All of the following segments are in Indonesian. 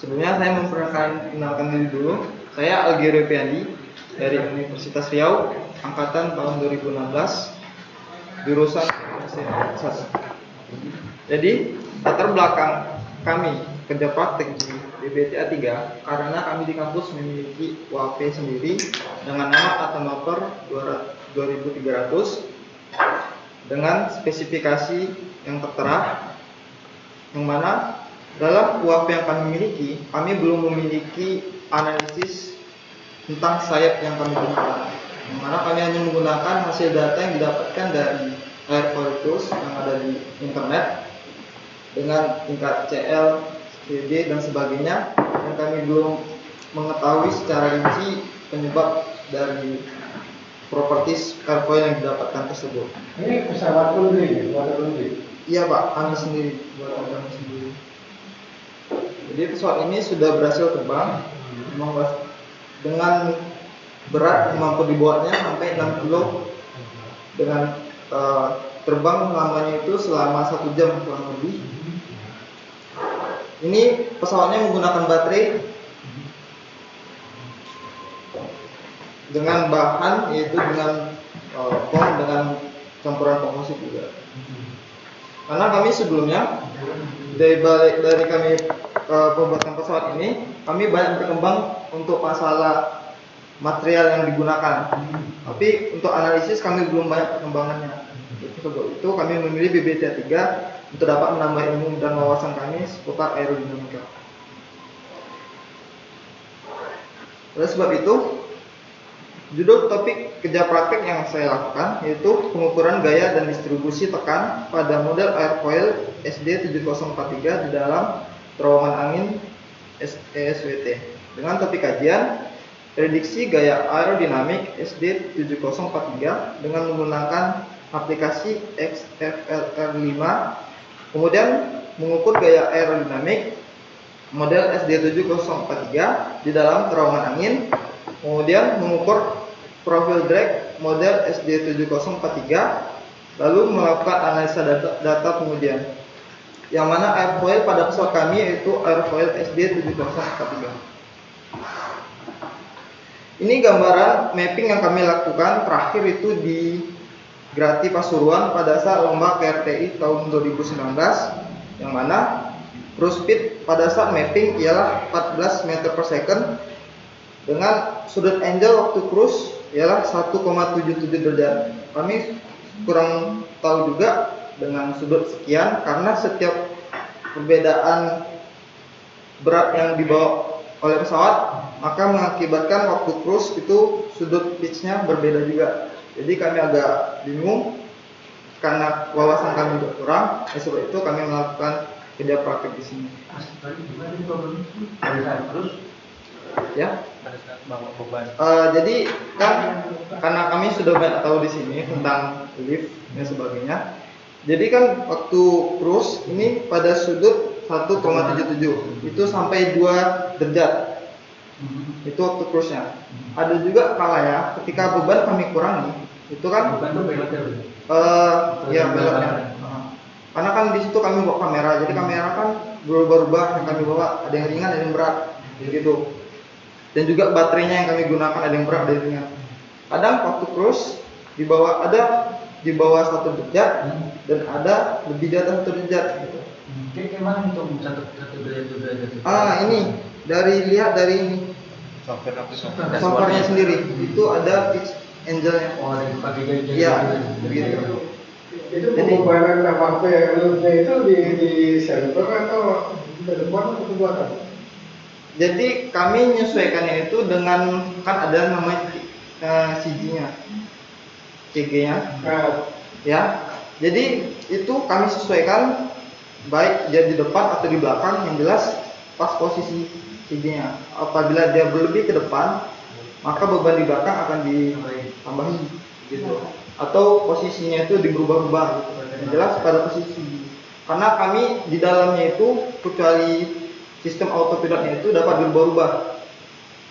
Sebelumnya saya memperkenalkan diri dulu. Saya Algeri Piandi dari Universitas Riau, angkatan tahun 2016, jurusan SSS. Jadi, latar belakang kami kerja praktek di BBTA 3 karena kami di kampus memiliki UAP sendiri dengan nama atau nomor 2300 dengan spesifikasi yang tertera, yang mana dalam UAP yang kami miliki, kami belum memiliki analisis tentang sayap yang kami gunakan. Yang mana kami hanya menggunakan hasil data yang didapatkan dari air qualities yang ada di internet dengan tingkat CL, CD dan sebagainya, dan kami belum mengetahui secara rinci penyebab dari properties airfoil yang didapatkan tersebut. Ini pesawat laundry, buatan laundry? Iya Pak, kami sendiri, buatan kami sendiri. Jadi pesawat ini sudah berhasil terbang dengan berat yang mampu dibuatnya sampai 6 kilo dengan terbang lamanya itu selama 1 jam kurang lebih. Ini pesawatnya menggunakan baterai dengan bahan yaitu dengan foam dengan campuran komposit juga. Karena kami sebelumnya dari kami pembuatan pesawat ini, kami banyak berkembang untuk masalah material yang digunakan. Tapi untuk analisis kami belum banyak perkembangannya. Sebab itu kami memilih BBTA 3 untuk dapat menambah ilmu dan wawasan kami seputar aerodinamika. Oleh sebab itu, judul topik kerja praktek yang saya lakukan yaitu pengukuran gaya dan distribusi tekan pada model airfoil SD7043 di dalam terowongan angin ESWT dengan topik kajian prediksi gaya aerodinamik SD7043 dengan menggunakan aplikasi XFLR5, kemudian mengukur gaya aerodinamik model SD7043 di dalam terowongan angin, kemudian mengukur profil drag model SD7043, lalu melakukan analisa data pengujian. Yang mana airfoil pada pesawat kami yaitu airfoil SD7043. Ini gambaran mapping yang kami lakukan terakhir itu di Grati Pasuruan pada saat lomba KRTI tahun 2019, yang mana cruise speed pada saat mapping ialah 14 meter per second dengan sudut angle waktu cruise ialah 1,77 derajat. Kami kurang tahu juga dengan sudut sekian karena setiap perbedaan berat yang dibawa oleh pesawat maka mengakibatkan waktu cruise itu sudut pitch-nya berbeda juga. Jadi kami agak bingung karena wawasan kami berkurang. Sebab itu kami melakukan kerja praktek di sini. Ya. Jadi kan karena kami sudah banyak tahu di sini tentang lift dan sebagainya. Jadi kan waktu cruise ini pada sudut 1,77 itu sampai 2 derajat. Itu waktu cruise-nya. Ada juga kalanya ketika beban kami kurangi, itu kan beban itu beloknya. Ya beloknya. Karena kan di situ kami bawa kamera, jadi kamera kan berubah-ubah yang kami bawa, ada yang ringan, ada yang berat, gitu. Dan juga baterainya yang kami gunakan ada yang berat, ada yang ringan. Kadang waktu cruise di bawah ada di bawah 1 derajat dan ada lebih di atas 1 derajat. Gitu. Gimana untuk 1 derajat? Ini lihat dari ini softwarenya sendiri itu ada pitch angle-nya. Oh, ada pakai jari. Iya, begitu. Itu pembuatan waktu yang lutnya itu di server atau di depan atau di belakang? Jadi kami menyesuaikannya itu dengan kan ada namanya CG-nya, CG-nya, ya. Jadi itu kami sesuaikan baik dia di depan atau di belakang, yang jelas pas posisi CG-nya. Apabila dia berlebih ke depan, maka beban di belakang akan ditambahi, gitu. Atau posisinya itu diberubah-ubah, gitu. Yang jelas pada posisi. Karena kami di dalamnya itu kecuali sistem autopilotnya itu dapat berubah-ubah.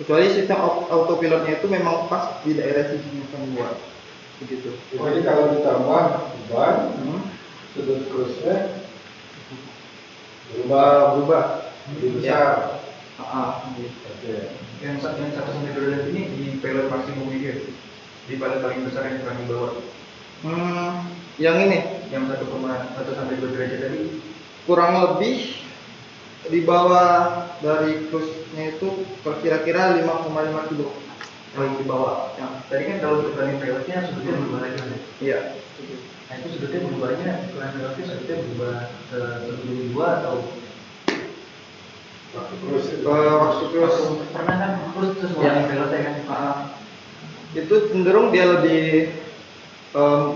Kecuali sistem autopilotnya itu memang pas di daerah CG yang kami buat. Begitu. Jadi kalau ditambah beban, sudut cruise-nya berubah lebih besar. Gitu. Oke. Yang 1 sampai 2 derajat ini di pilot maksimum dia, di pilot paling besar yang kami bawa. Yang ini Yang 1,1 sampai 2 derajat tadi kurang lebih di bawah dari cruise-nya itu kira-kira 5,5 kilo. paling di bawah. Tadi kan kalau untuk running pilotnya sudutnya berubah lagi kan? Iya. Nah itu sudutnya berubahnya, running pilotnya sudutnya berubah ke 1,2 atau Waktu terus itu. Waktu cruise pernah kan terus Ya. running pilotnya kan? itu cenderung dia lebih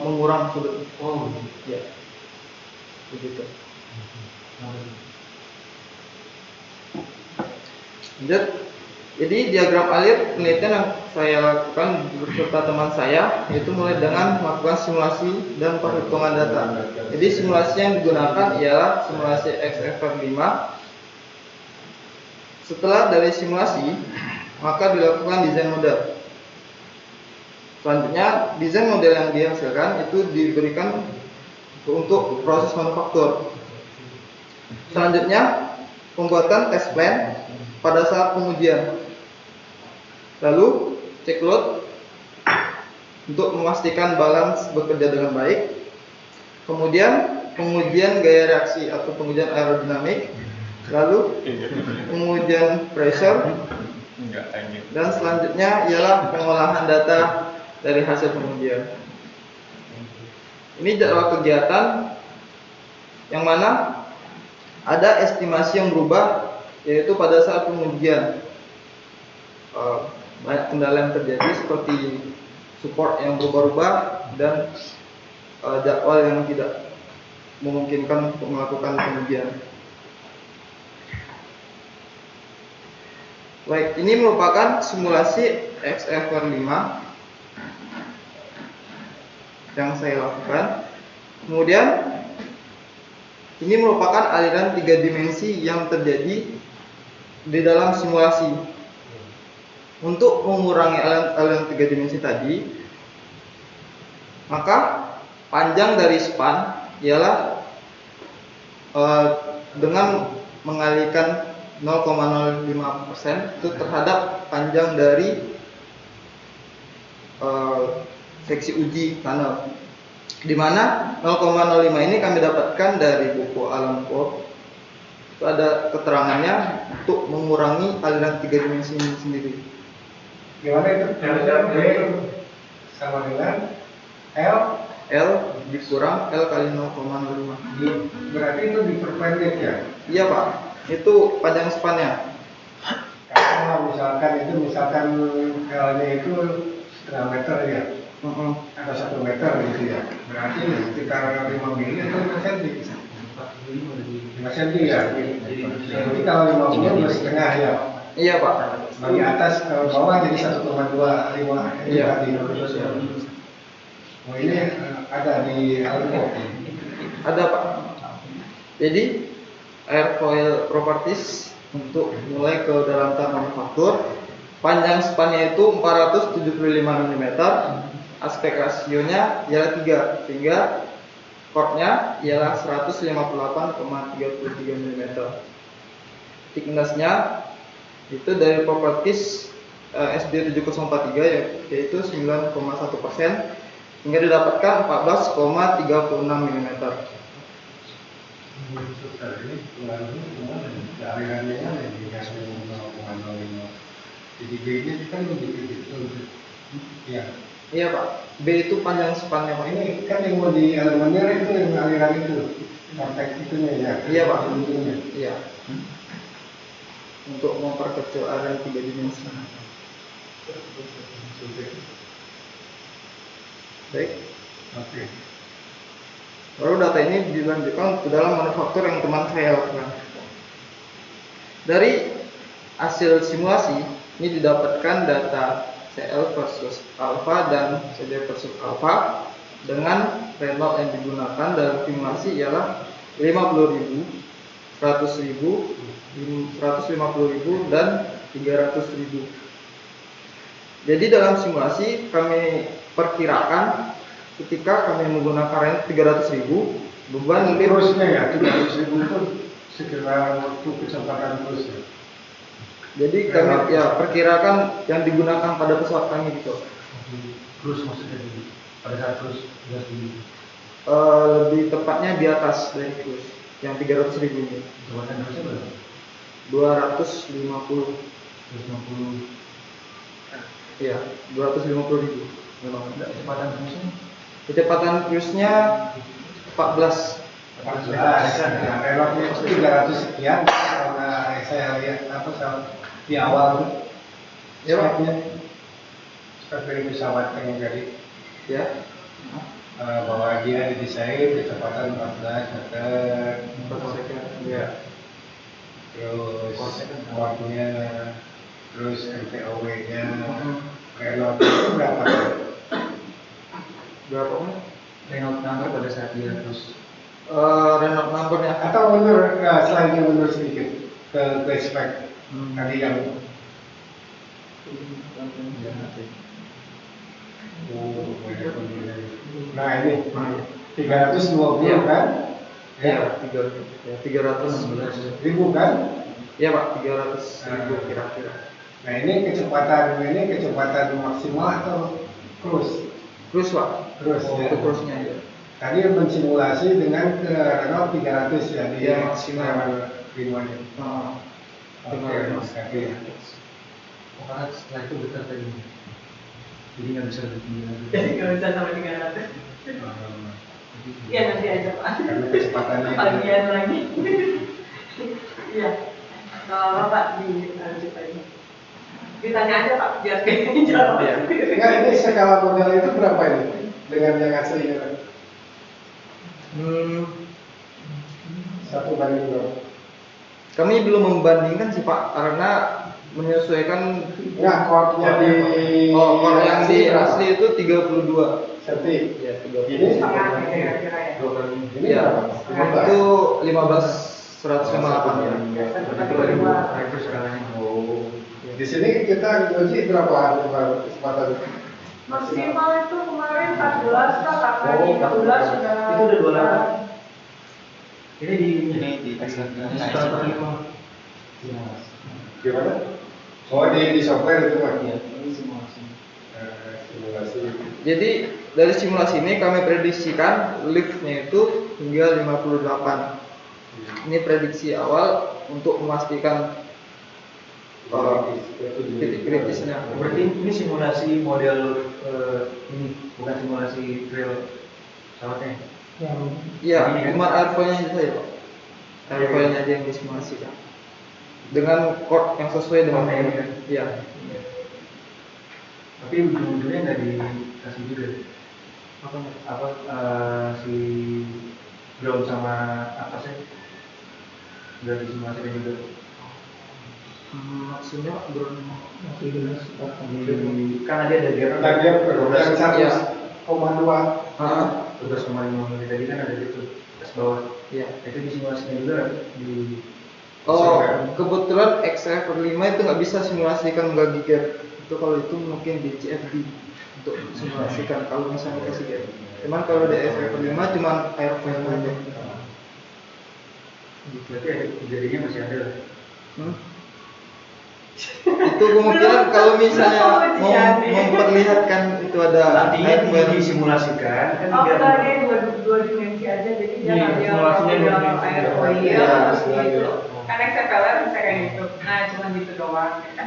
mengurang sudut. Oh, Ya. Begitu. Lanjut. Jadi diagram alir penelitian yang saya lakukan beserta teman saya itu mulai dengan melakukan simulasi dan perhitungan data. Jadi simulasi yang digunakan ialah simulasi XFR5. Setelah dari simulasi, maka dilakukan desain model. Selanjutnya, desain model yang dihasilkan itu diberikan untuk proses manufaktur. Selanjutnya, pembuatan test plan pada saat pengujian. Lalu, cek load untuk memastikan balance bekerja dengan baik. Kemudian, pengujian gaya reaksi atau pengujian aerodinamik. Lalu, pengujian pressure. Dan selanjutnya ialah pengolahan data dari hasil pengujian. Ini jadwal kegiatan yang mana ada estimasi yang berubah, yaitu pada saat pengujian banyak kendala yang terjadi seperti support yang berubah-ubah dan jadwal yang tidak memungkinkan untuk melakukan pengujian. Baik, ini merupakan simulasi XFR5 yang saya lakukan. Kemudian ini merupakan aliran 3 dimensi yang terjadi di dalam simulasi. Untuk mengurangi aliran 3 dimensi tadi, maka panjang dari span ialah dengan mengalihkan 0,05% itu terhadap panjang dari seksi uji tunnel, di mana 0,05 ini kami dapatkan dari buku Alan Ford. Itu ada keterangannya untuk mengurangi aliran 3 dimensi ini sendiri. Gimana itu? B sama dengan L dikurang L kali 0,05. berarti itu diperpendek ya? Iya Pak, itu panjang spannya. Kalau misalkan L-nya itu setengah meter ya, atau 1 meter gitu ya, berarti sekitar 5 mili atau 5 senti? 5 senti ya? Jadi kalau 50 2,5 ya? Iya Pak. Bagi atas ke bawah jadi 1,25. Iya. Oh ini ada di Alpo. Ada Pak. Jadi airfoil properties untuk mulai ke dalam tahap manufaktur, panjang spannya itu 475 mm, aspek rasionya ialah 3, sehingga chordnya ialah 158,33 mm. Thicknessnya itu dari properties SD 7043 yaitu 9,1%, hingga didapatkan 14,36 mm. Jadi B-nya kan begitu. Ya. Iya Pak, B itu panjang spannya Pak. Ini kan yang mau di elemennya itu yang aliran itu, konteks itunya ya. Iya Pak. Itunya. Iya. Untuk memperkecil aliran 3 dimensi. Baik. Oke. Baru data ini dilanjutkan ke dalam manufaktur yang teman saya lakukan. Dari hasil simulasi ini didapatkan data CL versus alpha dan CD versus alpha dengan Renault yang digunakan dalam simulasi ialah 50.000, 100.000, 150.000 dan 300.000. Jadi dalam simulasi kami perkirakan ketika kami menggunakan rent 300.000, beban Terusnya ya 300.000 itu sekitar waktu kecepatan terus ya. Jadi kami ya perkirakan yang digunakan pada pesawat kami gitu. Cruise maksudnya pada saat cruise sudah tinggi. Lebih tepatnya di atas dari cruise yang 300.000 ini. Kecepatan cruise berapa? 250. 250. Iya, 250.000. Memang. Kecepatan cruise-nya? Kecepatan cruise-nya 14. 14 ya, reloknya itu 300 sekian karena saya lihat di awal Ya, Pak. spek dari pesawat yang tadi Ya. bahwa dia didesain kecepatan 14 meter ya, terus waktunya, terus MTOW-nya, relok itu berapa? Berapa Mas? Renault number pada saat dia cruise. Renault numbernya Atau mundur, selain mundur sedikit ke spek tadi yang nah ini 320 Iya. kan? ya 316 Ribu kan? ya Pak, 300.000 kira-kira. Nah ini kecepatan maksimal atau cruise? Cruise Pak, Cruise ya. untuk cruise-nya ya. Tadi mensimulasi dengan ke Renault 300 ya di Ya, maksimal. Rimanya. Dengan Oke. Karena setelah itu besar tadi. Jadi nggak bisa lebih tinggi lagi. Jadi nggak bisa sampai 300. Iya nanti aja Pak. Karena kecepatannya Bagian lagi. Iya. Kalau Bapak di lanjut aja. Ditanya aja Pak, biar kayaknya jawab. Iya. Enggak, ini skala model itu berapa ini dengan yang aslinya? 1:2. Kami belum membandingkan sih Pak, karena menyesuaikan. Enggak, chordnya di Kalau yang di asli itu 32. Serti. Ya, Ini 32. Setengah kira-kira ya. Ini Ya, berapa? itu 15.158 ya. Nah, itu skalanya. Di sini kita uji berapa kecepatan? Maksimal itu kemarin 14 Pak, kakak di 14 sudah. Itu udah 28. Ini di tes lagi. skala 5. Gimana? Oh di software itu Pak? Iya, ini simulasi. Simulasi. Jadi dari simulasi ini kami prediksikan liftnya itu hingga 58. Ini prediksi awal untuk memastikan titik kritisnya. Berarti ini simulasi model ini, bukan simulasi real pesawatnya. Iya, cuma airfoil-nya saja Pak. Airfoil-nya aja yang disimulasikan dengan chord yang sesuai dengan Chord-nya kan? Iya. Tapi ujung-ujungnya nggak dikasih juga. Apa si ground sama atasnya nggak disimulasikan juga. Maksudnya drone Kan ada gap. Ada gap yang Iya. 1,2. Tugas kemarin tadi kan ada itu tes bawah. Iya. Itu disimulasikan juga di. Oh, kebetulan XF5 itu nggak bisa simulasikan bagi gap. Itu kalau itu mungkin di CFD untuk simulasikan kalau misalnya kasih gap. Cuman kalau di XF5 cuman airfoil aja. Berarti ada jadinya masih ada lah. Itu kemungkinan kalau misalnya mau memperlihatkan itu ada Artinya airfoil. disimulasikan kan Oh, biar- tadi dua dimensi aja, jadi dia Iya, ngambil simulasinya dua model dimensi. airfoil Iya, terus iya. gitu. Kan XFLR bisa kayak gitu. Nah, cuma gitu doang. Ya.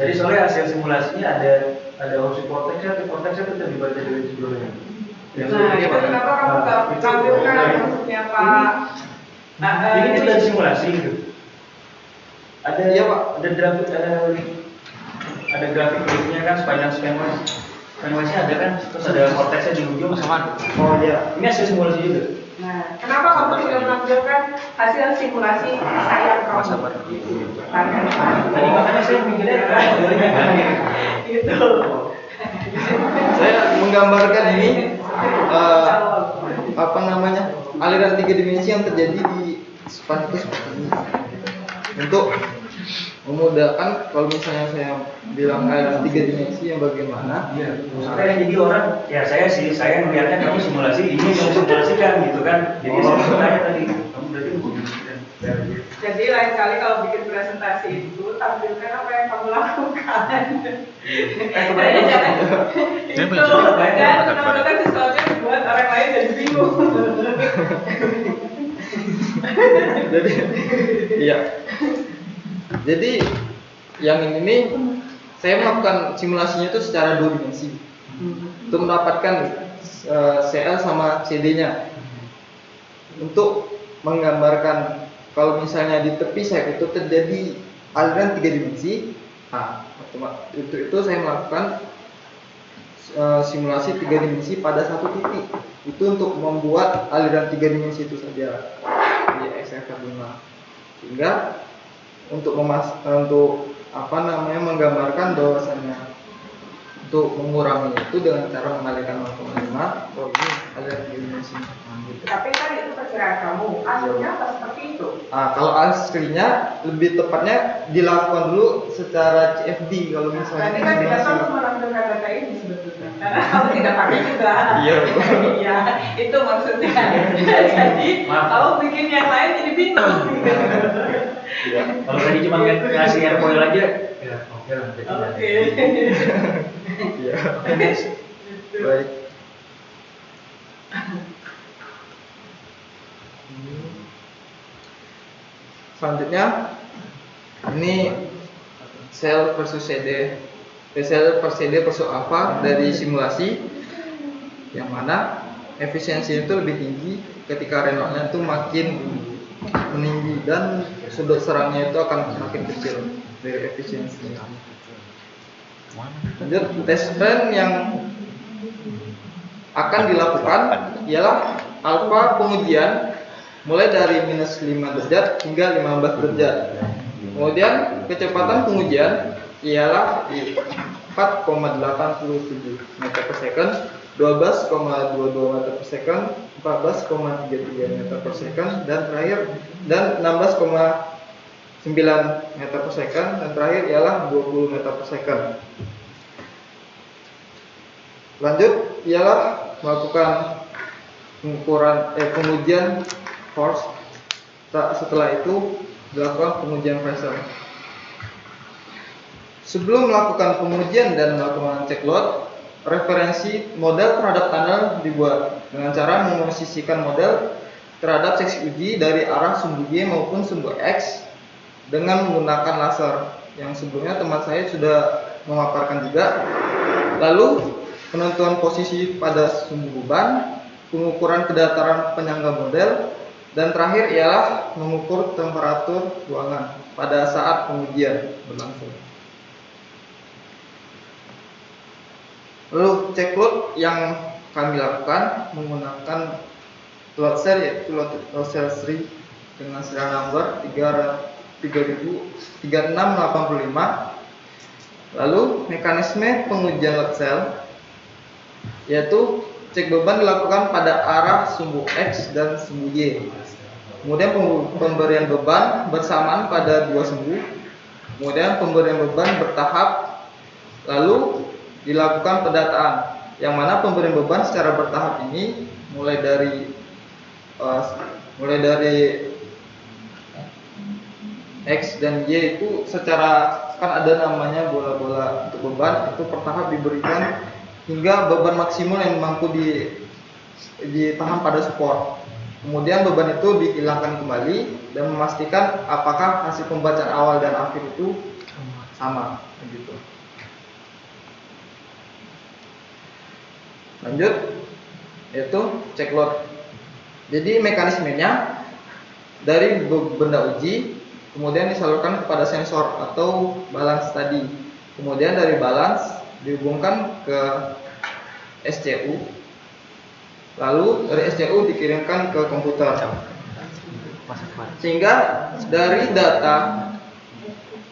Jadi soalnya hasil simulasinya ada opsi vortexnya, tapi vortexnya tetap dibaca dari sebelumnya. Nah, itu kenapa kamu nggak tampilkan maksudnya Pak? Ini Ini sudah disimulasi gitu. Ada Iya, Pak. Ada grafik linknya kan sepanjang scanwise. Scanwise-nya ada kan, terus ada vortexnya di ujung sama. Oh iya. Ini hasil simulasi juga. Nah, kenapa kamu tidak menampilkan hasil simulasi sayap kamu? Tadi makanya saya mikirnya modelnya kan. Gitu. Saya menggambarkan ini apa namanya aliran 3 dimensi yang terjadi di span itu seperti ini. Untuk memudahkan kalau misalnya saya bilang aliran 3 dimensi yang bagaimana. Iya. Maksudnya jadi orang, ya saya melihatnya kamu simulasi ini yang simulasikan gitu kan. Jadi saya bertanya tadi, kamu berarti mensimulasikan. Jadi Jadi lain kali kalau bikin presentasi itu tampilkan apa yang kamu lakukan. Kebanyakan Jangan itu dan menampilkan sesuatu yang membuat orang lain jadi bingung. Jadi iya. Jadi yang ini nih saya melakukan simulasinya itu secara 2 dimensi untuk mendapatkan CL sama CD-nya untuk menggambarkan kalau misalnya di tepi saya itu terjadi aliran 3 dimensi. Nah, itu saya melakukan simulasi 3 dimensi pada satu titik itu untuk membuat aliran 3 dimensi itu saja di XFR5 sehingga untuk menggambarkan bahwasannya untuk mengurangi itu dengan cara mengalihkan 0,5. Oh ini aliran 3 dimensi. Gitu. Tapi kan itu perkiraan kamu, aslinya apa seperti itu? Kalau aslinya lebih tepatnya dilakukan dulu secara CFD kalau misalnya Berarti kan tidak perlu menampilkan data ini sebetulnya, karena kamu tidak pakai juga. Iya. Iya, itu maksudnya. Jadi kamu bikin yang lain jadi bingung. Ya, kalau tadi cuma ngasih airfoil aja, ya oke lah. Oke. Iya. Baik. Selanjutnya ini sel versus CD. Sel per CD versus alpha dari simulasi yang mana efisiensi itu lebih tinggi ketika Reynolds-nya itu makin meninggi dan sudut serangnya itu akan semakin kecil dari efisiensinya. Lanjut, tes trend yang akan dilakukan ialah alfa pengujian mulai dari minus 5 derajat hingga 15 derajat. Kemudian kecepatan pengujian ialah di 4,87 meter per second, 12,22 meter per second, 14,33 meter per second, dan 16,9 meter per second, dan terakhir ialah 20 meter per second. Lanjut ialah melakukan pengujian force. Setelah itu dilakukan pengujian pressure. Sebelum melakukan pengujian dan melakukan check load, referensi model terhadap tunnel dibuat dengan cara memposisikan model terhadap seksi uji dari arah sumbu Y maupun sumbu X dengan menggunakan laser yang sebelumnya teman saya sudah memaparkan juga. Lalu penentuan posisi pada sumbu beban, pengukuran kedataran penyangga model, dan terakhir ialah mengukur temperatur ruangan pada saat pengujian berlangsung. Lalu check load yang kami lakukan menggunakan load cell, yaitu load cell seri dengan serial number 3685. Lalu mekanisme pengujian load cell yaitu cek beban dilakukan pada arah sumbu X dan sumbu Y. Kemudian pemberian beban bersamaan pada dua sumbu. Kemudian pemberian beban bertahap. Lalu dilakukan pendataan, yang mana pemberian beban secara bertahap ini mulai dari X dan Y itu secara kan ada namanya bola-bola untuk beban itu bertahap diberikan hingga beban maksimum yang mampu ditahan pada support. Kemudian beban itu dihilangkan kembali dan memastikan apakah hasil pembacaan awal dan akhir itu sama, begitu. Lanjut, yaitu check load. Jadi mekanismenya dari benda uji kemudian disalurkan kepada sensor atau balance tadi. Kemudian dari balance dihubungkan ke SCU. Lalu dari SCU dikirimkan ke komputer. Sehingga dari data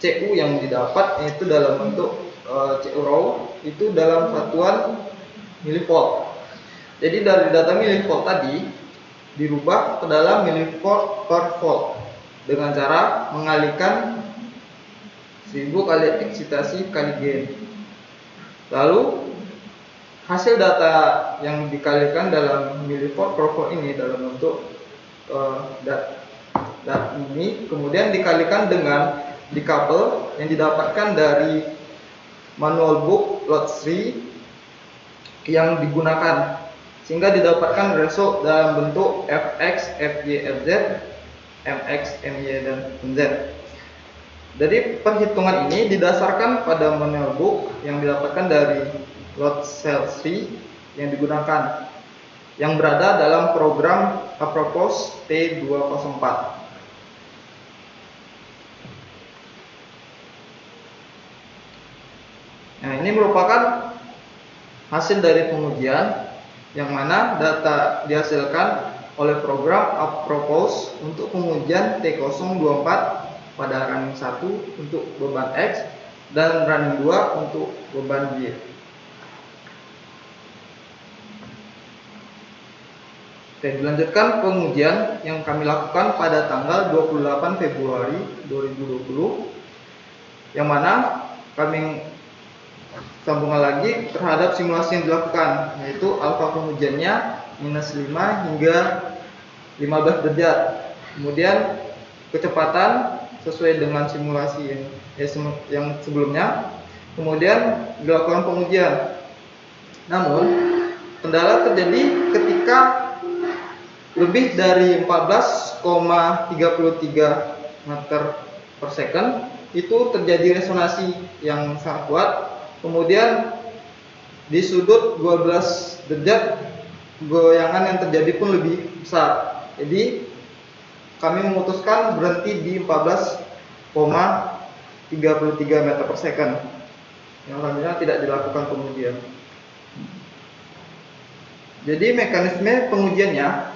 CU yang didapat itu dalam bentuk CU raw itu dalam satuan milivolt. Jadi dari data milivolt tadi dirubah ke dalam milivolt per volt dengan cara mengalihkan 1000 kali eksitasi kali gain. Lalu hasil data yang dikalikan dalam milivolt per volt ini dalam bentuk dan ini kemudian dikalikan dengan decouple yang didapatkan dari manual book lot 3 yang digunakan, sehingga didapatkan result dalam bentuk fx, fy, fz, mx, my, dan mz. Jadi perhitungan ini didasarkan pada manual book yang didapatkan dari lot cell 3 yang digunakan, yang berada dalam program Apropos T204. Nah, ini merupakan hasil dari pengujian yang mana data dihasilkan oleh program Apropos untuk pengujian T024 pada running 1 untuk beban X dan running 2 untuk beban Y. Oke, dilanjutkan pengujian yang kami lakukan pada tanggal 28 Februari 2020, yang mana kami sambungan lagi terhadap simulasi yang dilakukan, yaitu alfa pengujiannya -5 hingga 15 derajat. Kemudian kecepatan sesuai dengan simulasi yang sebelumnya. Kemudian dilakukan pengujian. Namun kendala terjadi ketika lebih dari 14,33 meter per second itu terjadi resonansi yang sangat kuat. Kemudian di sudut 12 derajat goyangan yang terjadi pun lebih besar. Jadi kami memutuskan berhenti di 14,33 meter per second. Yang alhamdulillah tidak dilakukan pengujian. Jadi mekanisme pengujiannya,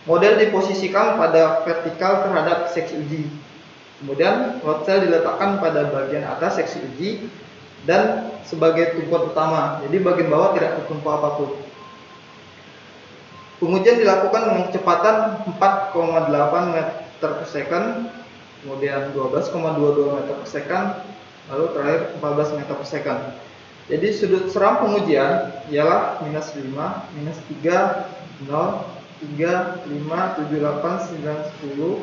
model diposisikan pada vertikal terhadap seksi uji. Kemudian load cell diletakkan pada bagian atas seksi uji dan sebagai tumpuan utama. Jadi bagian bawah tidak tertumpu apapun. Pengujian dilakukan dengan kecepatan 4,8 meter per second, kemudian 12,22 meter per second, lalu terakhir 14 meter per second. Jadi sudut seram pengujian ialah -5, -3, 0, 3, 5, 7, 8, 9, 10,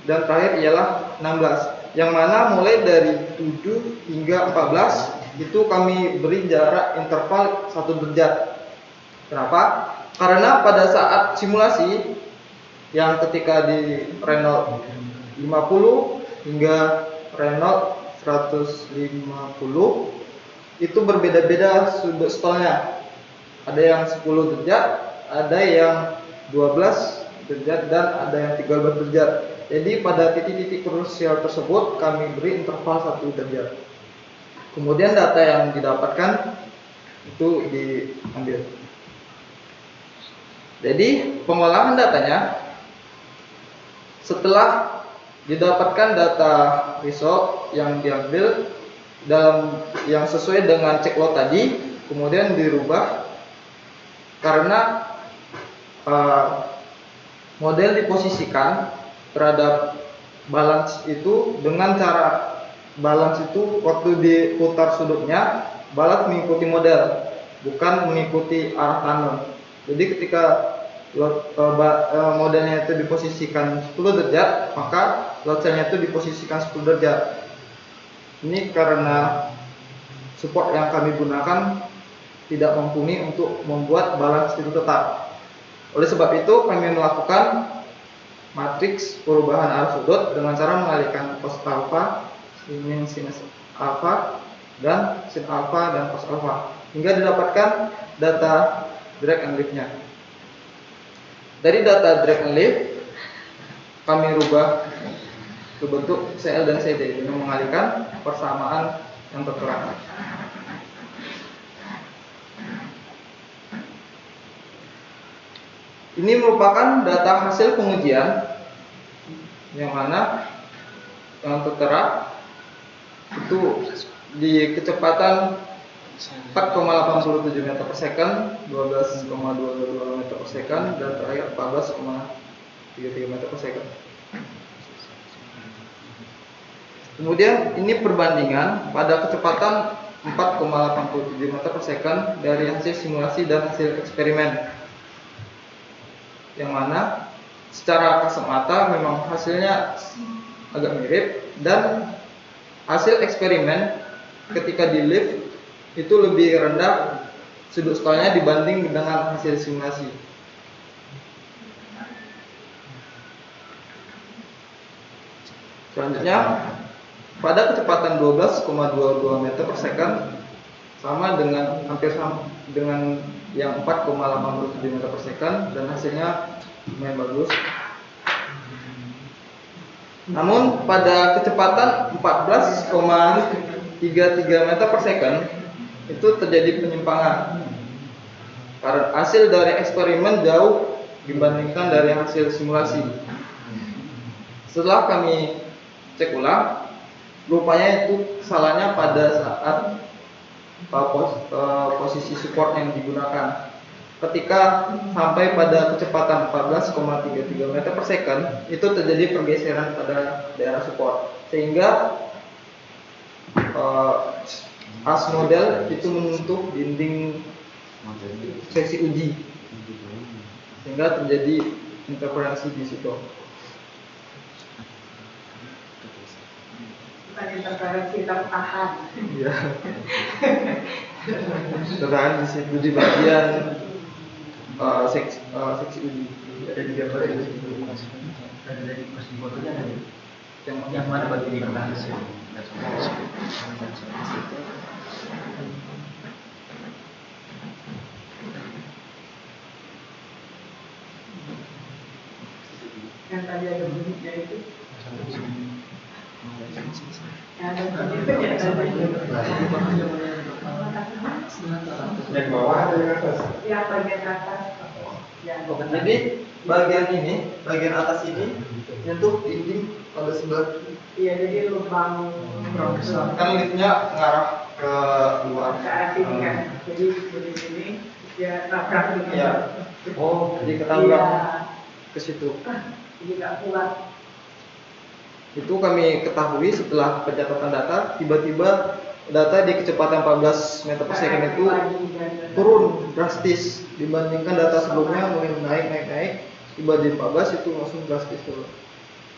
dan terakhir ialah 16. Yang mana mulai dari 7 hingga 14 itu kami beri jarak interval 1 derajat. Kenapa? Karena pada saat simulasi yang ketika di Renault 50 hingga Renault 150 itu berbeda-beda sudut stallnya. Ada yang 10 derajat, ada yang 12 derajat, dan ada yang 13 derajat. Jadi pada titik-titik krusial tersebut kami beri interval 1 derajat. Kemudian data yang didapatkan itu diambil. Jadi pengolahan datanya, setelah didapatkan data result yang diambil dalam yang sesuai dengan check load tadi, kemudian dirubah karena model diposisikan terhadap balance itu dengan cara balance itu waktu diputar sudutnya, balance mengikuti model, bukan mengikuti arah tanam. Jadi ketika modelnya itu diposisikan 10 derajat, maka load cell-nya itu diposisikan 10 derajat. Ini karena support yang kami gunakan tidak mumpuni untuk membuat balance itu tetap. Oleh sebab itu kami melakukan matriks perubahan arah sudut dengan cara mengalihkan cos alpha, sin alpha, dan sin alpha dan cos alpha hingga didapatkan data drag and lift-nya. Dari data drag and lift kami rubah ke bentuk CL dan CD dengan mengalihkan persamaan yang tertera. Ini merupakan data hasil pengujian yang mana yang tertera itu di kecepatan 4,87 meter per second, 12,22 meter per second, dan terakhir 14,33 meter per second. Kemudian ini perbandingan pada kecepatan 4,87 meter per second dari hasil simulasi dan hasil eksperimen, yang mana secara kasat mata memang hasilnya agak mirip, dan hasil eksperimen ketika di lift itu lebih rendah sudut skallanya dibanding dengan hasil simulasi. Selanjutnya, pada kecepatan 12,22 meter per second sama dengan hampir sama dengan yang 4,87 meter per second, dan hasilnya lumayan bagus. Namun pada kecepatan 14,33 meter per second itu terjadi penyimpangan karena hasil dari eksperimen jauh dibandingkan dari hasil simulasi. Setelah kami cek ulang, rupanya itu kesalahannya pada saat posisi support yang digunakan. Ketika sampai pada kecepatan 14,33 meter per second, itu terjadi pergeseran pada daerah support, sehingga as model itu menyentuh dinding seksi uji, sehingga terjadi interferensi di situ. Bukan interferensi, tertahan. Iya. Tertahan di situ di bagian seksi uji. Ada di gambar itu. Ada dari pas di fotonya ada. Yang mana bagian yang tertahan sih? Yang tadi ada bunyinya itu. Yang ada bunyinya ya tadi. Yang bawah ada yang atas. Yang bagian atas. Yang Jadi bagian ini, bagian atas ini nyentuh dinding pada sebelah kiri. iya, jadi lubang Kan liftnya mengarah ke luar. ke arah sini kan. Jadi dari sini dia nabrak gitu. Iya. Oh, jadi ketabrak Iya. ke situ. Jadi nggak kuat. Itu kami ketahui setelah pencatatan data, tiba-tiba data di kecepatan 14 meter per second itu turun drastis dibandingkan data sebelumnya mulai naik, tiba di 14 itu langsung drastis turun.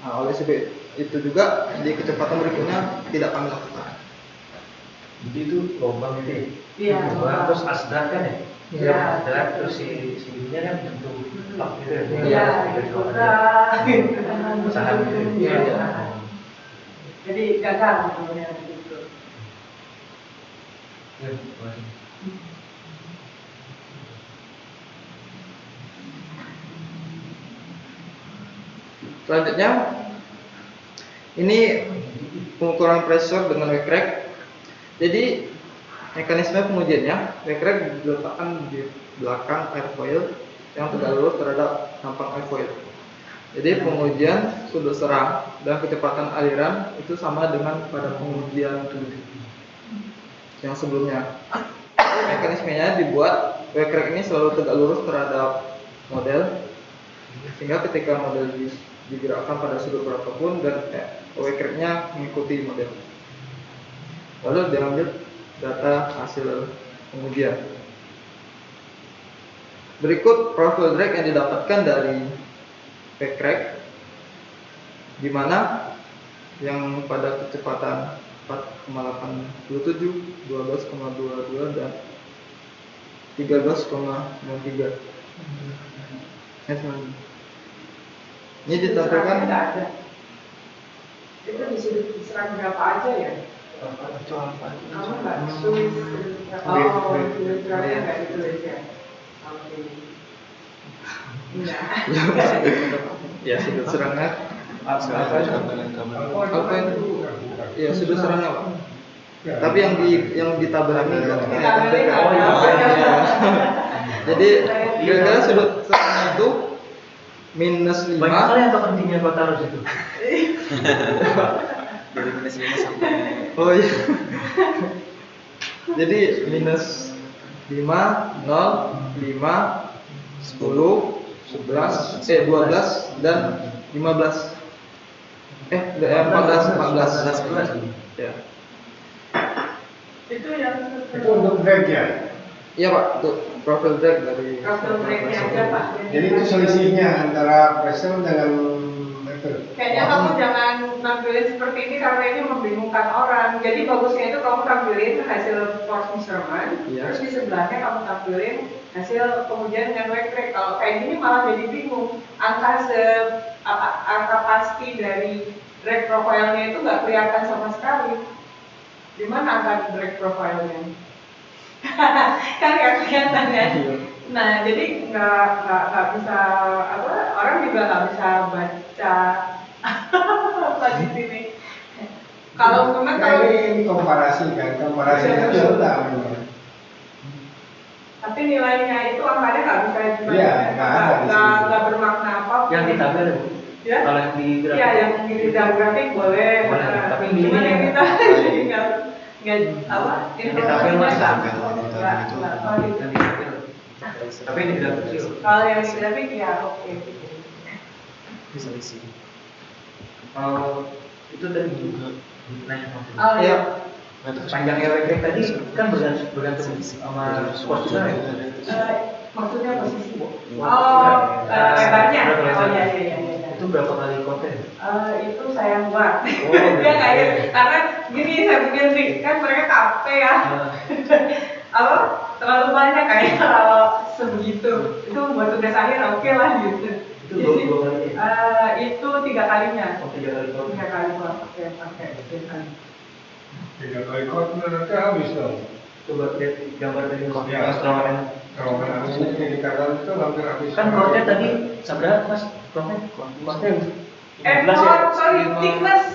Nah, oleh sebab itu juga di kecepatan berikutnya tidak kami lakukan. Jadi itu lubang itu. Iya. Lubang terus asdan kan ya? Iya. Asdan terus si ininya kan bentuk lap gitu ya. Iya, gitu. Usaha gitu. Iya. Jadi gagal namanya begitu. Ya, Selanjutnya, ini pengukuran pressure dengan wake rack. Jadi mekanisme pengujiannya, wake rack diletakkan di belakang airfoil yang tegak lurus terhadap tampang airfoil. Jadi pengujian sudut serang dan kecepatan aliran itu sama dengan pada pengujian yang sebelumnya. Mekanismenya dibuat wake rack ini selalu tegak lurus terhadap model, sehingga ketika model digerakkan pada sudut berapapun dan wake rack-nya mengikuti model. Lalu diambil data hasil pengujian. Berikut profil drag yang didapatkan dari wake rack, di mana yang pada kecepatan 4,87, 12,22 dan 13,93. Ini ditampilkan. Tidak ada. Itu di sudut serang berapa aja ya? Kamu nggak tulis berapa? Oh, sudut serangnya nggak ditulis ya? Oke. Enggak. Ya, sudut serangnya apa itu? Ya, sudut serangnya, Pak. Tapi yang ditabelkan enggak ditampilkan. Oh, iya. Jadi kira-kira sudut serangnya itu -5. banyak kali yang pentingnya kau taruh situ. Dari -5 sampai Oh iya. Jadi -5, 0, 5, 10, 11, 12 dan 15. 14. Ya. Itu yang Itu untuk drag ya. Iya Pak, untuk profil drag dari Profil drag-nya aja Pak. Jadi itu selisihnya antara pressure dengan meter. Kayaknya kamu jangan nampilin seperti ini karena ini membingungkan orang. Jadi bagusnya itu kamu tampilin hasil force measurement, Iya. terus di sebelahnya kamu tampilin hasil kemudian dengan wake rate. Kalau kayak gini malah jadi bingung. Angka pasti dari drag profile-nya itu nggak kelihatan sama sekali. Di mana angka drag profile-nya? Kan nggak kelihatan ya. Nah, jadi nggak bisa orang juga nggak bisa baca apa di sini. Kalau memang Nah, ini komparasi kan, komparasi Iya, itu betul. sudah. tapi nilainya itu angkanya nggak bisa dibaca. Iya, nggak ada di sini. nggak bermakna apa. Yang di tabel Bu. Ya? Kalau yang di grafik. Iya, yang di grafik boleh. Boleh, Nah, tapi cuman ini yang yang- kita nggak apa? Yang di tabel masih informasinya tabel. nggak valid. Yang di tabel. Tapi ini grafik kecil. Kalau yang di grafik ya oke. Bisa isi. Kalau itu dari juga nanya maksudnya. Oh Iya. Panjang EWK tadi kan bergantung sama posturnya ya. Maksudnya posisi. Lebarnya. Oh iya iya iya. Itu berapa kali konten? Itu saya buat. Oh, Dia nggak ya, iya. karena gini saya pikir nih, kan mereka capek ya. Apa terlalu banyak kayak kalau sebegitu itu buat tugas akhir oke lah gitu. Itu dua kali. Itu 3 kalinya. Oh, 3 kali konten. 3 kali gua pakai 3 kali. 3 kali kot nanti habis dong. Coba lihat gambar dari Ya. terowongan. Kalau habis ini di kanan itu hampir habis. Kan konten tadi seberapa Mas? Konten? Konten. 15 ya? Sorry, thickness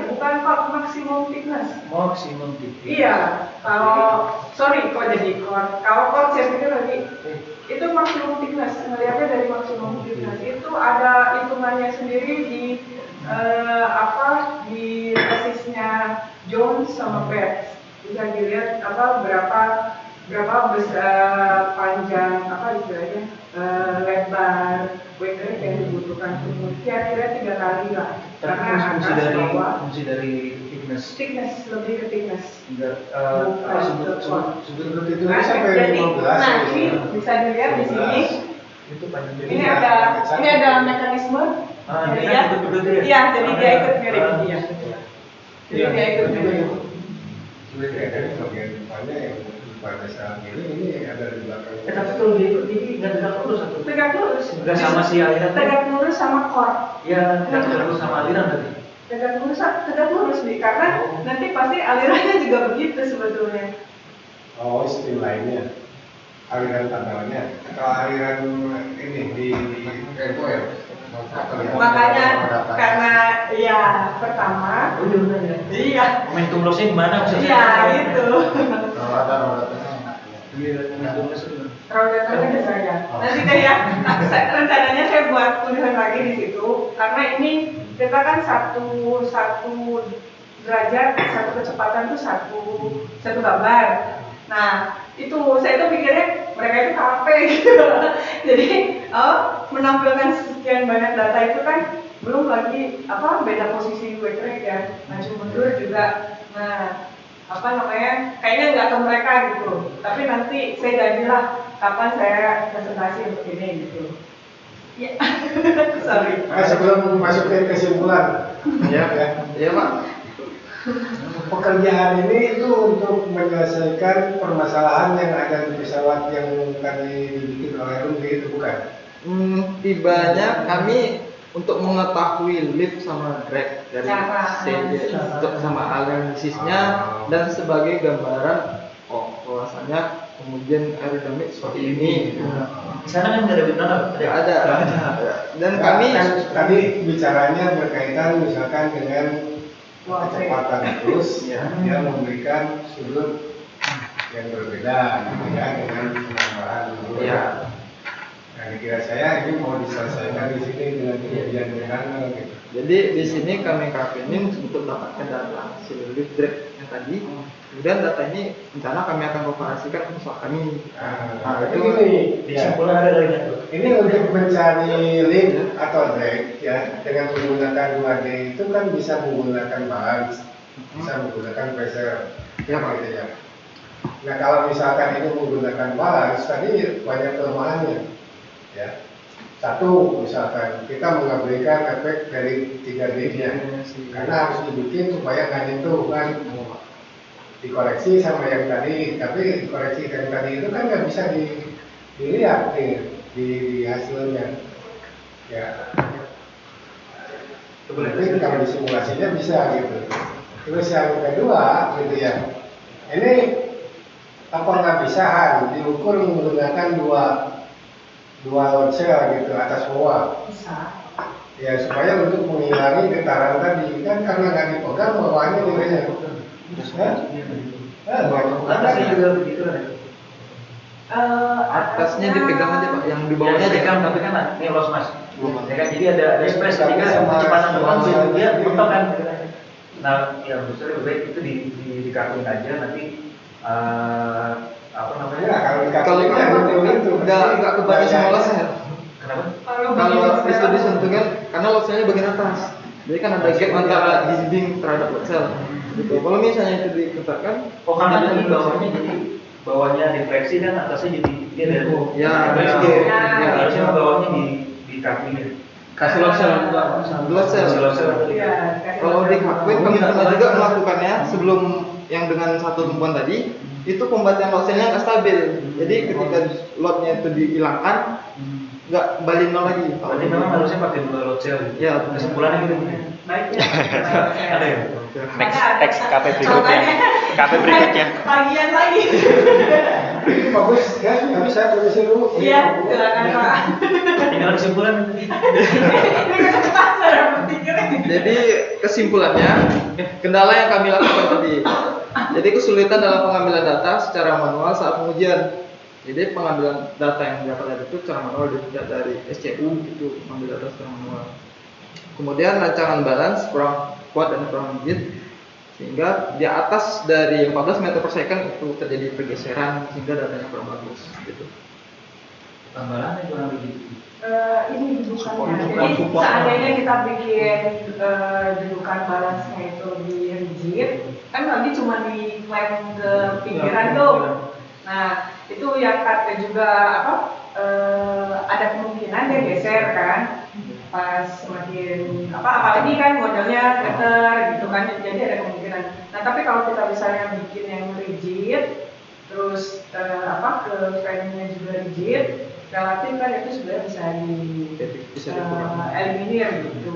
bukan core maximum thickness. Maksimum titik. Iya, kok jadi core. Kalau core saya pikir lagi itu maksimum thickness, melihatnya dari maksimum thickness itu ada hitungannya sendiri di di tesisnya Jones sama Betts. Bisa dilihat berapa besar panjang istilahnya lebar wake rate yang dibutuhkan kira-kira 3 kali lah karena fungsi dari thickness. lebih ke thickness. Enggak Sudut itu Nah, sampai jadi, 15. nah ini bisa dilihat di sini. itu panjang Ini ada mekanisme. Jadi ini ya, kan ikut-ikut ya? iya, jadi dia ikut mirip dia. Jadi dia ikut mirip. Sebenarnya dari bagian depannya yang pada saat ini ada di belakang. Tapi kalau dia ikut ini nggak tegak lurus atau? Tegak lurus. Nggak sama si aliran? Tegak lurus sama core. Ya, nggak tegak lurus sama aliran tadi. Tegak lurus nih, karena nanti pasti alirannya juga begitu sebetulnya. Oh, streamline-nya. Aliran tanggalnya. Atau aliran ini di Evo ya? Makanya karena ya pertama, Oh iya benar ya. iya, Momentum lossnya di mana maksudnya? iya itu. Kalau ada Iya, momentum lossnya. Roda-roda ada saya. Nanti deh ya, rencananya saya buat tulisan lagi di situ karena ini kita kan satu derajat, satu kecepatan tuh satu gambar. Nah itu saya tuh pikirnya mereka itu capek gitu. Jadi menampilkan sekian banyak data itu kan belum lagi beda posisi wake rate ya, maju mundur juga. Nah kayaknya nggak ke mereka gitu, tapi nanti saya janjilah kapan saya presentasi untuk ini gitu. Ya, sorry. Nah, sebelum masuk ke kesimpulan, Iya Pak. pekerjaan ini itu untuk menyelesaikan permasalahan yang ada di pesawat yang tadi dibikin oleh Rugi itu bukan? Tibanya kami untuk mengetahui lift sama drag dari Cara CJ analisis. sama analisisnya dan sebagai gambaran bahwasanya kemudian aerodinamik seperti ini. Di sana kan nggak ada benar. Tidak ada. Dan Nah, kami kan tadi bicaranya berkaitan misalkan dengan kecepatan terus yang memberikan sudut yang berbeda gitu ya dengan penambahan dulu. Ya. Nah, kira saya ini mau diselesaikan di sini dengan kejadian benar gitu. Jadi di sini kami kapinin untuk dapatkan data hasil lift drag yang tadi. Kemudian data ini rencana kami akan komparasikan ke pesawat kami. Nah, itu itu ini ya. Kesimpulan ada dari itu. Ini untuk mencari lift atau drag ya dengan menggunakan 2D itu kan bisa menggunakan balance, bisa menggunakan pressure, Ya, Pak. gitu ya. Nah kalau misalkan ini menggunakan balance tadi banyak kelemahannya, ya. Satu, misalkan kita mengabaikan efek dari 3D-nya, karena harus dibikin supaya nggak nyentuh kan, dikoreksi sama yang tadi, tapi koreksi yang tadi itu kan nggak bisa dilihat nih di hasilnya, ya. Mungkin kalau disimulasinya bisa gitu. Terus yang kedua, gitu ya, ini apa nggak bisa diukur menggunakan dua load cell gitu atas bawah. Bisa. Ya supaya untuk menghindari getaran tadi kan karena nggak dipegang bawahnya nilainya. Atasnya juga begitu kan? Atasnya dipegang aja Pak, yang di bawahnya Ya, dipegang. tapi kan ini loss mas. Ya kan, jadi ada space ketika kecepatan terbang dia mentok kan. Nah, yang besar lebih baik itu dikakuin aja nanti apa namanya? Ya kalau Kalau nggak kebaca sama losnya. Kenapa? Kalau itu disentuhkan, karena load cell-nya bagian atas. Jadi kan ada gap antara dinding terhadap load cell. Gitu. Kalau misalnya itu diketatkan, Oh karena tadi bawahnya jadi bawahnya difleksi dan atasnya jadi dia ada ya, difleksi. ya. Harusnya bawahnya di kakuin. kasih load cell juga. Load cell. Iya. Kalau di Hakwin kami pernah juga melakukannya sebelum yang dengan satu tumpuan tadi, itu pembatian load cell-nya nggak stabil. Jadi ketika load-nya itu dihilangkan, nggak balik nol lagi. Berarti memang harusnya pakai dua load cell. Ya, Kesimpulannya gitu. Baiknya. Ada ya? Next KP berikutnya. KP berikutnya. Bagian lagi. Ini bagus ya, tapi saya permisi dulu. Iya, silakan Pak. Tinggal kesimpulan. Ini kan cepat saya berpikir. Jadi kesimpulannya, kendala yang kami lakukan tadi. Jadi kesulitan dalam pengambilan data secara manual saat pengujian. Jadi pengambilan data yang didapat itu secara manual, tidak dari SCU itu mengambil data secara manual. Kemudian rancangan balance kurang kuat dan kurang rigid, sehingga di atas dari 14 meter per second itu terjadi pergeseran sehingga datanya kurang bagus. Gitu. Tambahannya kurang begitu. Ini dudukannya. Jadi seandainya kita bikin dudukan balance-nya itu lebih rigid, kan nanti cuma di klaim ke pinggiran tuh. Nah, itu yang kata juga apa? Ada kemungkinan dia geser kan, pas semakin apa? Apalagi kan modelnya meter gitu kan, jadi ada kemungkinan. Nah, tapi kalau kita misalnya bikin yang rigid, terus apa? Ke frame-nya juga rigid, relatif kan itu sebenarnya bisa eliminir gitu.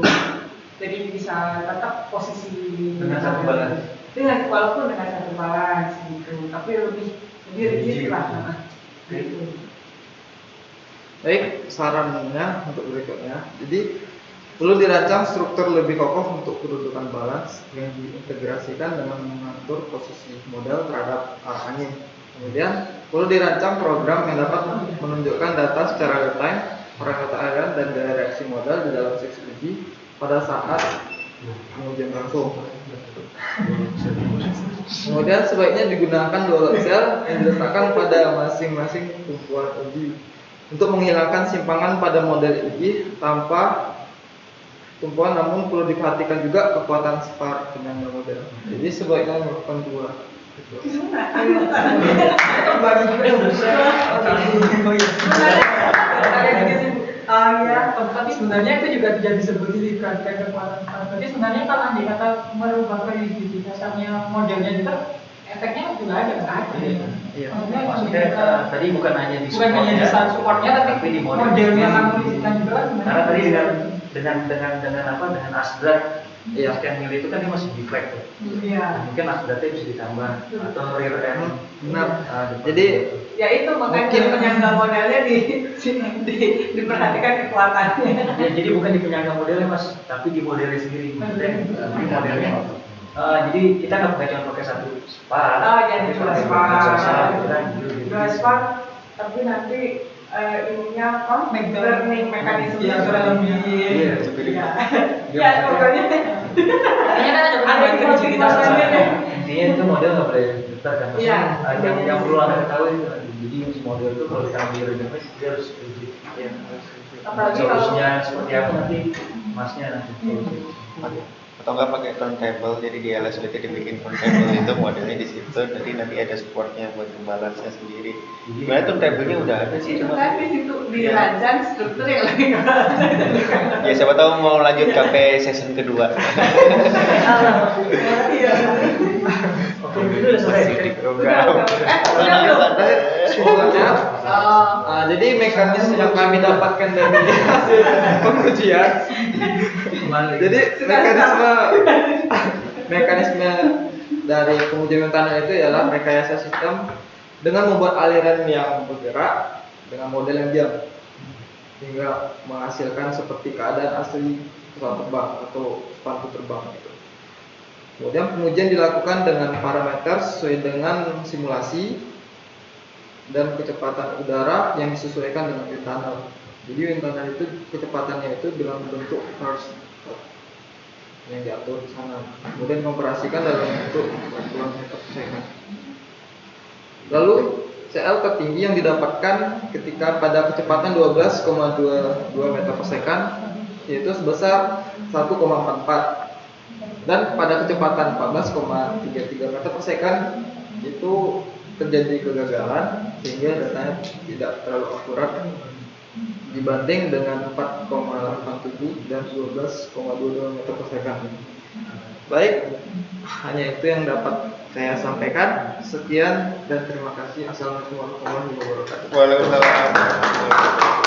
Jadi bisa tetap posisi Dengan satu balance. Dengan walaupun dengan satu balance gitu, tapi lebih rigid lah. Gitu. Baik, sarannya untuk berikutnya. Jadi perlu dirancang struktur lebih kokoh untuk kedudukan balance yang diintegrasikan dengan mengatur posisi model terhadap arah angin. Kemudian perlu dirancang program yang dapat menunjukkan data secara real time, parameter aliran dan gaya reaksi model di dalam 6DG pada saat pengujian langsung. Kemudian sebaiknya digunakan dua load cell yang diletakkan pada masing-masing tumpuan uji untuk menghilangkan simpangan pada model uji tanpa tumpuan, namun perlu diperhatikan juga kekuatan spar penyangga model. Jadi sebaiknya melakukan dua. Tapi sebenarnya itu juga tidak disebut diperhatikan kekuatan spar. Jadi sebenarnya kalau andai kata merubah kredibilitasnya modelnya juga efeknya juga ada kan? Iya. Maksudnya tadi bukan hanya di bukan hanya di saat supportnya tapi di modelnya kamu isikan juga sebenarnya. Karena tadi dengan apa dengan asdrat Iya. sekian mili itu kan dia masih deflect tuh. Iya. Mungkin asdratnya bisa ditambah atau rear end. Benar. Jadi Ya itu makanya Mungkin- penyangga modelnya diperhatikan kekuatannya. Ya, jadi bukan di penyangga modelnya mas, tapi di modelnya sendiri. Maksudnya di modelnya. Jadi kita nggak cuma pakai satu spar. Oh, jadi dua spar. Gitu. Dua spar, tapi nanti ininya apa? Learning mekanisme Iya, kurang lebih. Iya. Iya. Ya pokoknya Kayaknya kan ada ada beberapa kredibilitas modelnya deh. Intinya itu model nggak boleh besar kan? Iya. Yang perlu anda ketahui itu. Jadi si model itu kalau kita ambil remix dia harus rigid. Apalagi kalau Solusinya seperti apa nanti masnya nanti. Atau nggak pakai turntable, jadi di LSBT dibikin turntable itu modelnya di situ, jadi nanti ada supportnya buat balance-nya sendiri. Sebenarnya turntable-nya udah ada sih, Itu cuma kan di situ dirancang struktur yang lagi nggak ya siapa tahu mau lanjut KP season kedua. Iya. Oke, itu udah selesai. Kesimpulannya, Oh. jadi mekanisme yang kami dapatkan dari hasil pengujian, jadi mekanisme dari pengujian tanah itu ialah rekayasa sistem dengan membuat aliran yang bergerak dengan model yang diam hingga menghasilkan seperti keadaan asli pesawat terbang atau sepatu terbang gitu. Kemudian pengujian dilakukan dengan parameter sesuai dengan simulasi dan kecepatan udara yang disesuaikan dengan wind tunnel. Jadi wind tunnel itu kecepatannya itu dalam bentuk hertz yang diatur di sana. Kemudian dioperasikan dalam bentuk 40 meter per second. Lalu CL tertinggi yang didapatkan ketika pada kecepatan 12,22 meter per second yaitu sebesar 1,44. Dan pada kecepatan 14,33 meter per second itu terjadi kegagalan sehingga datanya tidak terlalu akurat dibanding dengan 4,87 dan 12,22 meter per second. Baik, hanya itu yang dapat saya sampaikan. Sekian dan terima kasih. Assalamualaikum warahmatullahi wabarakatuh. Waalaikumsalam.